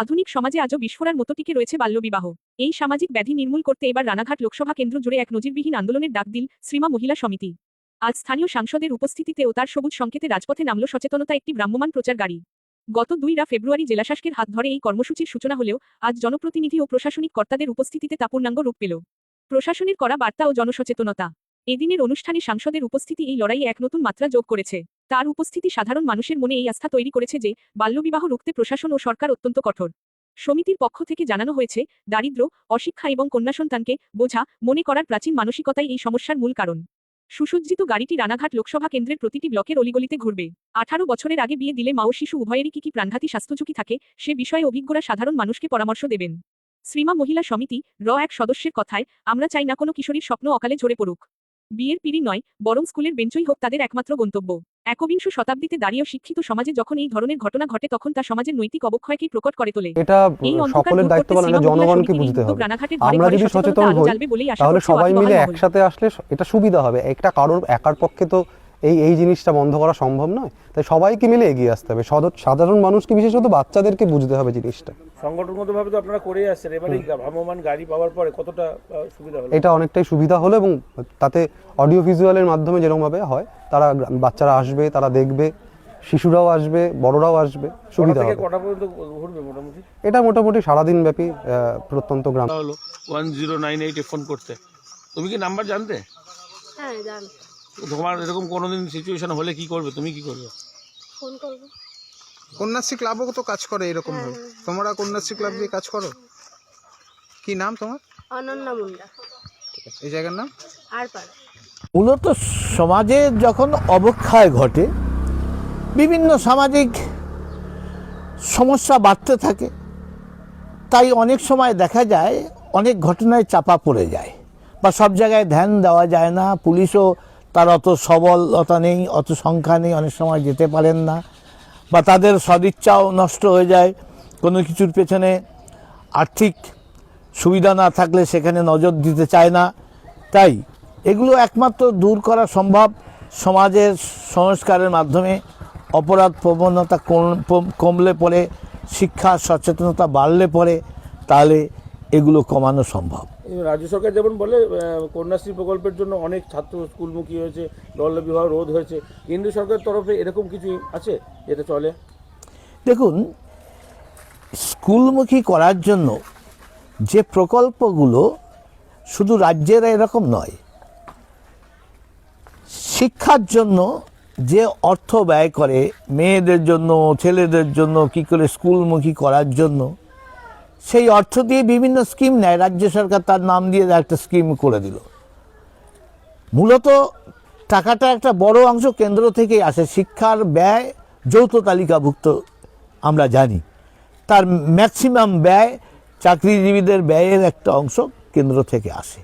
আধুনিক সমাজে আজও বিস্ফোরার মতো টিকে রয়েছে বাল্যবিবাহ। এই সামাজিক ব্যাধি নির্মূল করতে এবার রানাঘাট লোকসভা কেন্দ্র জুড়ে এক নজিরবিহীন আন্দোলনের ডাক দিল শ্রীমা মহিলা সমিতি। আজ স্থানীয় সাংসদের উপস্থিতিতে ও তার সবুজ সংকেতে রাজপথে নামল সচেতনতা একটি ভ্রাম্যমাণ প্রচার গাড়ি। গত 2 ফেব্রুয়ারি জেলাশাসকের হাত ধরে এই কর্মসূচির সূচনা হলেও আজ জনপ্রতিনিধি ও প্রশাসনিক কর্তাদের উপস্থিতিতে তা পূর্ণাঙ্গ রূপ পেল। প্রশাসনের করা বার্তা ও জনসচেতনতা। এদিনের অনুষ্ঠানে সাংসদের উপস্থিতি এই লড়াইয়ে এক নতুন মাত্রা যোগ করেছে। তার উপস্থিতি সাধারণ মানুষের মনে এই আস্থা তৈরি করেছে যে বাল্যবিবাহ রুখতে প্রশাসন ও সরকার অত্যন্ত কঠোর। সমিতির পক্ষ থেকে জানানো হয়েছে, দারিদ্র্য, অশিক্ষা এবং কন্যাসন্তানকে বোঝা মনে করার প্রাচীন মানসিকতাই এই সমস্যার মূল কারণ। সুসজ্জিত গাড়িটি রানাঘাট লোকসভা কেন্দ্রের প্রতিটি ব্লকের অলিগলিতে ঘুরবে। 18 বছরের আগে বিয়ে দিলে মা ও শিশু উভয়েরই কি প্রাণঘাতী স্বাস্থ্যঝুঁকি থাকে সে বিষয়ে অভিজ্ঞরা সাধারণ মানুষকে পরামর্শ দেবেন। শ্রীমা মহিলা সমিতি এক সদস্যের কথায়, আমরা চাই না কোনো কিশোরীর স্বপ্ন অকালে ঝরে পড়ুক। বিয়ের পিঁড়ি নয়, বরং স্কুলের বেঞ্চই হোক তাদের একমাত্র গন্তব্য। একবিংশ শতাব্দীতে দাঁড়িয়েও শিক্ষিত সমাজে যখন এই ধরনের ঘটনা ঘটে তখন তা সমাজের নৈতিক অবক্ষয়কেই প্রকট করে তোলে। এটা সকলের দায়িত্ব, এটা জনগণকে বুঝতে হবে। আমরা যদি সচেতন হই তাহলে সবাই মিলে একসাথে আসলে এটা সুবিধা হবে। একটা কারোর একার পক্ষে তো এই জিনিসটা বন্ধ করা সম্ভব নয়, তাই সবাইকে মিলে এগিয়ে আসতে হবে। সাধারণ মানুষকে, বিশেষত বাচ্চাদেরকে বুঝতে হবে জিনিসটা। সংগঠনগতভাবে তো আপনারা করে আসছেন, এবারে ভ্রাম্যমাণ গাড়ি পাওয়ার পরে কতটা সুবিধা হলো? এটা অনেকটাই সুবিধা হলো এবং তাতে অডিও ভিজুয়ালের মাধ্যমে যেরকমভাবে হয়, তারা বাচ্চারা আসবে, তারা দেখবে, শিশুরাও আসবে, বড়রাও আসবে, সুবিধা হবে। কটা পর্যন্ত ঘুরবে মোটামুটি? এটা মোটামুটি সারাদিন ব্যাপী প্রত্যন্ত গ্রাম। হলো 1098 ফোন করতে। তুমি কি নাম্বার জানতে? হ্যাঁ জানি। তোমার এরকম কোনোদিন সিচুয়েশন হলে কি করবে? তুমি কি করবে? ফোন করব। কন্যাশ্রী ক্লাবও তো কাজ করে এরকম ভাবে। তোমরা কন্যাশ্রী ক্লাব দিয়ে কাজ করো? কি নাম তোমার? অনন্যা মুন্ডা। এই জায়গার নাম? আরপাড়া। মূলত সমাজে যখন অবক্ষয় ঘটে, বিভিন্ন সামাজিক সমস্যা বাড়তে থাকে, তাই অনেক সময় দেখা যায় অনেক ঘটনায় চাপা পড়ে যায় বা সব জায়গায় ধ্যান দেওয়া যায় না। পুলিশও তার অত সবলতা নেই, অত সংখ্যা নেই, অনেক সময় যেতে পারেন না বা তাদের সদিচ্ছাও নষ্ট হয়ে যায়। কোনো কিছুর পেছনে আর্থিক সুবিধা না থাকলে সেখানে নজর দিতে চায় না। তাই এগুলো একমাত্র দূর করা সম্ভব সমাজের সংস্কারের মাধ্যমে। অপরাধ প্রবণতা কমলে পরে, শিক্ষা সচেতনতা বাড়লে পরে, তাহলে এগুলো কমানো সম্ভব। রাজ্য সরকার যেমন বলে কন্যাশ্রী প্রকল্পের জন্য অনেক ছাত্র স্কুলমুখী হয়েছে, বাল্যবিবাহ রোধ হয়েছে, কেন্দ্রীয় সরকারের তরফে এরকম কিছু আছে যেটা চলে? দেখুন, স্কুলমুখী করার জন্য যে প্রকল্পগুলো শুধু রাজ্যের এরকম নয়, শিক্ষার জন্য যে অর্থ ব্যয় করে মেয়েদের জন্য, ছেলেদের জন্য কী করে স্কুলমুখী করার জন্য, সেই অর্থ দিয়ে বিভিন্ন স্কিম নেয় রাজ্য সরকার। তার নাম দিয়ে একটা স্কিম করে দিল। মূলত টাকাটা একটা বড় অংশ কেন্দ্র থেকেই আসে। শিক্ষার ব্যয় যৌথ তালিকাভুক্ত আমরা জানি, তার ম্যাক্সিমাম ব্যয় চাকরিজীবীদের ব্যয়ের একটা অংশ কেন্দ্র থেকে আসে।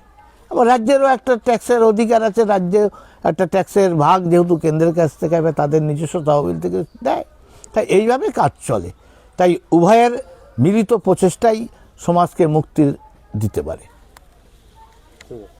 আবার রাজ্যেরও একটা ট্যাক্সের অধিকার আছে, রাজ্যের একটা ট্যাক্সের ভাগ যেহেতু কেন্দ্রের কাছ থেকে তাদের নিজস্ব তহবিল থেকে দেয়। তাই এইভাবে কাজ চলে। তাই উভয়ের মিলিত প্রচেষ্টাই সমাজকে মুক্তি দিতে পারে।